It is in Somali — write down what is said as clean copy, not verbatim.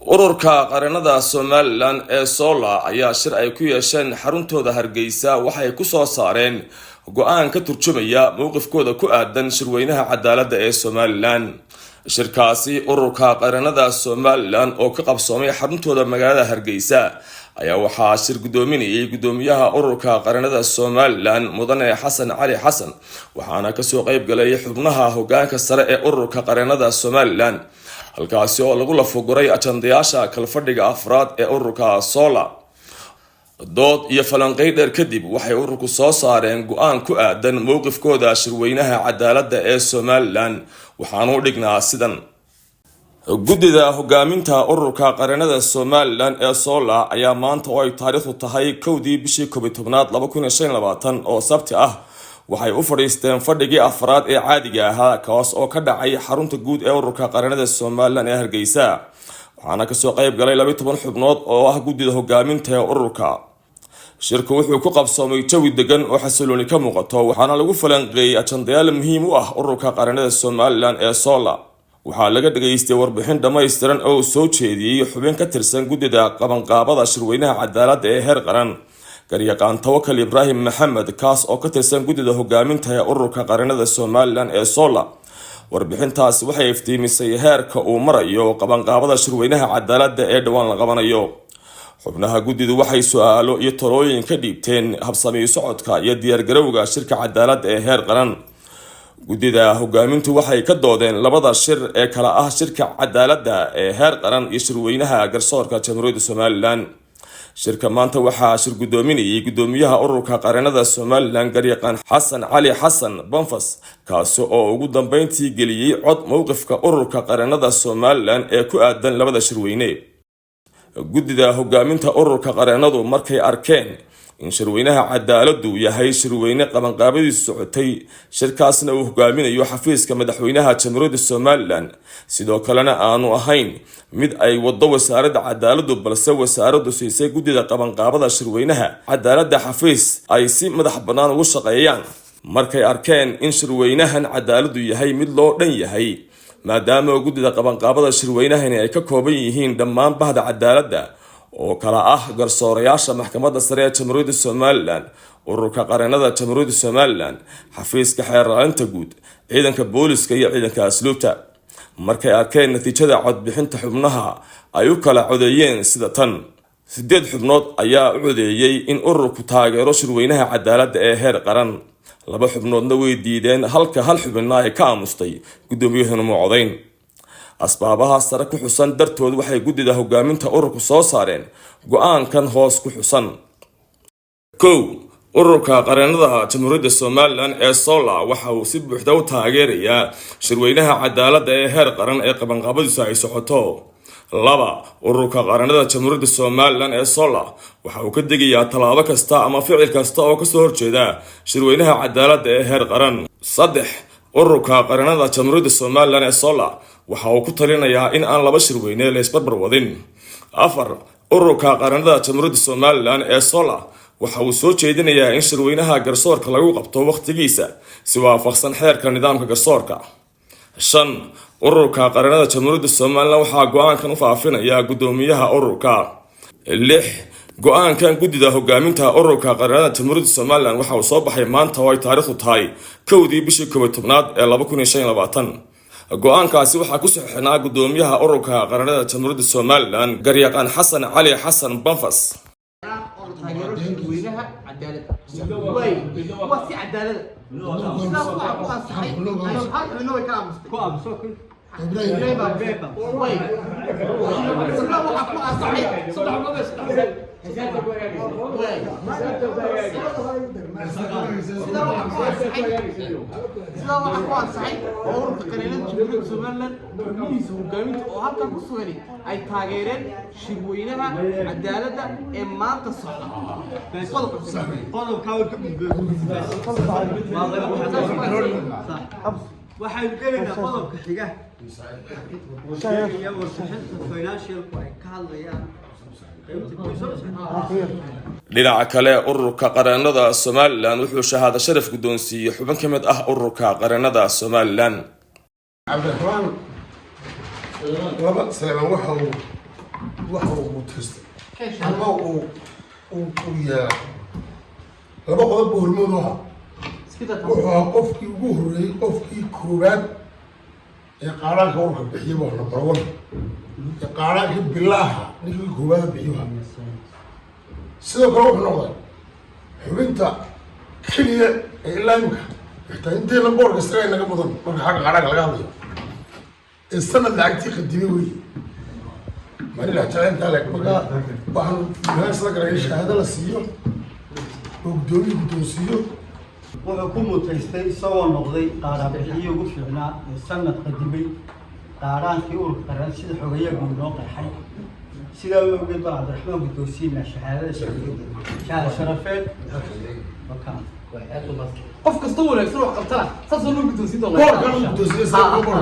ururka qaranada Somaliland ee Sola ayaa shir ay ku yeesheen xaruntooda Hargeysa waxay ku soo saareen go'aan ka turjumaya mowqifkooda ku aadan shirweynaha cadaaladda ee Somaliland. shirkaasi ururka qaranada Somaliland oo ka qabsoomay xaruntooda magaalada Hargeysa ayaa waxaa shir gudoominayay gudoomiyaha ururka qaranada Somaliland mudane Xasan Cali Xasan waxaana ka soo qayb galay xubnaha hoggaanka sare ee ururka qaranada Somaliland halkaasi oo lagu lafoguray ajandayaasha kalfadhiga afraad ee ururka Sola. dood iyo falanqeyn dheer kadib waxay ururku soo saareen go'aan ku aadan mowqifkooda shirweynaha cadaaladda ee Somaliland waxaanu dhignaa sidan: gudida hogaaminta ururka qaranada Somaliland ee Sola ayaa maanta oo ay taariikhdu tahay 1 bishii 11aad 2025 oo sabti ah waxay u fadhiisteen fadhigii afraad ee caadiga ahaa kaas oo ka dhacay xarunta guud ee ururka qaranada Somaliland ee Hargeysa waxaana ka soo qayb galay 12 xubnood oo ah gudida hogaaminta ee ururka. shirku wuxuu ku qabsoomay jawi degan oo xasilooni ka muuqato waxaana lagu falanqeeyay ajandayaal muhiim u ah ururka qaranada Somaliland ee Sola. waxaa laga dhageystay warbixin dhammaystiran oo soo jeediyay xubin ka tirsan gudida qabanqaabada shirweynaha cadaaladda ee heer qaran garyaqaan Tawakkal Ibrahim Maxamed kaas oo ka tirsan gudida hogaaminta ee ururka qaranada Somaliland ee Sola. warbixintaasi waxay iftiimisay heerka uu marayo qabanqaabada shirweynaha cadaaladda ee dhawaan la qabanayo. xubnaha gudidu waxay su'aalo iyo talooyin ka dhiibteen habsami socodka iyo diyaargarowga shirka cadaaladda ee heer qaran. gudida hogaamintu waxay ka doodeen labada shir ee kala ah shirka cadaaladda ee heer qaran iyo shirweynaha garsoorka Jamhuuriyadda Somaliland. shirka maanta waxaa shir gudoominayay gudoomiyaha ururka qaranada Somaliland garyaqaan Xasan Cali Xasan Banfas kaas oo ugu dambeyntii geliyay cod mowqifka ururka qaranada Somaliland ee ku aadan labada shirweyne. gudida hogaaminta ururka qaranadu markay arkeen in shirweynaha cadaaladdu yahay shirweyne qabanqaabadiisu socotay shirkaasna uu hogaaminayo xafiiska madaxweynaha Jamhuuriyadda Somaliland sidoo kalena aanu ahayn mid ay wado wasaaradda cadaaladdu balse wasaaraddu siisay gudida qabanqaabada shirweynaha cadaaladda xafiis ay si madax bannaan ugu shaqeeyaan. markay arkeen in shirweynahan cadaaladdu yahay mid loo dhan yahay maadaama gudida qabanqaabada shirweynahani ay ka kooban yihiin dhammaan bahda cadaaladda oo kala ah garsoorayaasha maxkamadda sare ee Jamhuuriyadda Somaliland ururka qaranada Jamhuuriyadda Somaliland xafiiska xeeraarinta guud ciidanka booliska iyo ciidanka asluubta. markay arkeen natiijada codbixinta xubnaha ay u kala codeeyeen sida tan: 8 xubnood ayaa u codeeyay in ururku taageero shirweynaha cadaaladda ee heer qaran, 2 xubnoodna way diideen halka hal xubinna ay ka aamustay gudoomiyahana ma codeyn. asbaabaha sare ku xusan dartood waxay gudida hogaaminta ururku soo saareen go'aankan hoos ku xusan: 1. ururka qaranada Jamhuuriyadda Somaliland ee Sola waxa uu si buuxda u taageerayaa shirweynaha cadaaladda ee heer qaran ee qabanqaabadiisu ay socoto. 2. ururka qaranada Jamhuuriyadda Somaliland ee Sola waxa uu ka digayaa tallaabo kasta ama ficil kasta oo ka soo horjeeda shirweynaha cadaaladda ee heer qaran. 3. ururka qaranada Jamhuuriyadda Somaliland ee Sola waxa uu ku talinayaa in aan laba shirweyne la isbarbar wadin. 4. ururka qaranada Jamhuuriyadda Somaliland ee Sola waxa uu soo jeedinayaa in shirweynaha garsoorka lagu qabto waqtigiisa si waafaqsan xeerka nidaamka garsoorka. 5. ururka qaranada Jamhuuriyadda Somaliland waxaa go'aankan u faafinaya gudoomiyaha ururka. 6. go'aankan gudida hogaaminta ururka qaranada Jamhuuriyadda Somaliland waxa uu soo baxay maanta oo ay taariikhdu tahay 1 bishii 11aad ee 2025. go'aankaasi waxaa ku saxiixnaa gudoomiyaha ururka qaranada Jamhuuriyadda Somaliland garyaqaan Xasan Cali Xasan Banfas. ay taageereen shirweynaha cadaaladda ee maanta socda. waxaynu gelaynaa qodobka xiga iyo warbixinta financialku ay ka hadlayaan. dhinaca kale ururka qaranada Somaliland wuxuu shahaado sharaf gudoonsiiyay xubin ka mid ah ururka qaranada Somaliland. Cabdiraxmaan laba Salmaan waxa uu waxa uu mutaysta ama uu yaa laba qodob oo hormood ah wuxuu ahaa qofkii ugu horreeyey qofkii koowaad ee qaaraanka warka bixiyay waa number one ee qaaraankii bilaaha ninkii koowaad bixiyay sidoo kale wuxuu noqday xubinta keliya ee ilaa imika xitaa inteena boorka isaga inaga mudan marka xagga qaaraanka laga hadlayo ee sanad lacagtii qadimay wey marila jacaylkaa leeg marka waxaan ilaasla garay shahaado la siiyo oo guddoomiye guddoonsiiyo wuxuu ku mutaystay isagoo noqday qaaraanbixiyii ugu fiicnaa ee sanad qadimay qaaraankii ururka qaran sida xogeeyaha guud loo qeexay sidaa awgeed baa cabdiraxmaan guddoonsiina shahaadada shahaado sharafeed qof kasta wanaagsan wax qabtana saasoo loo guddoonsiin doonaa boorkan guddoonsiye saa boor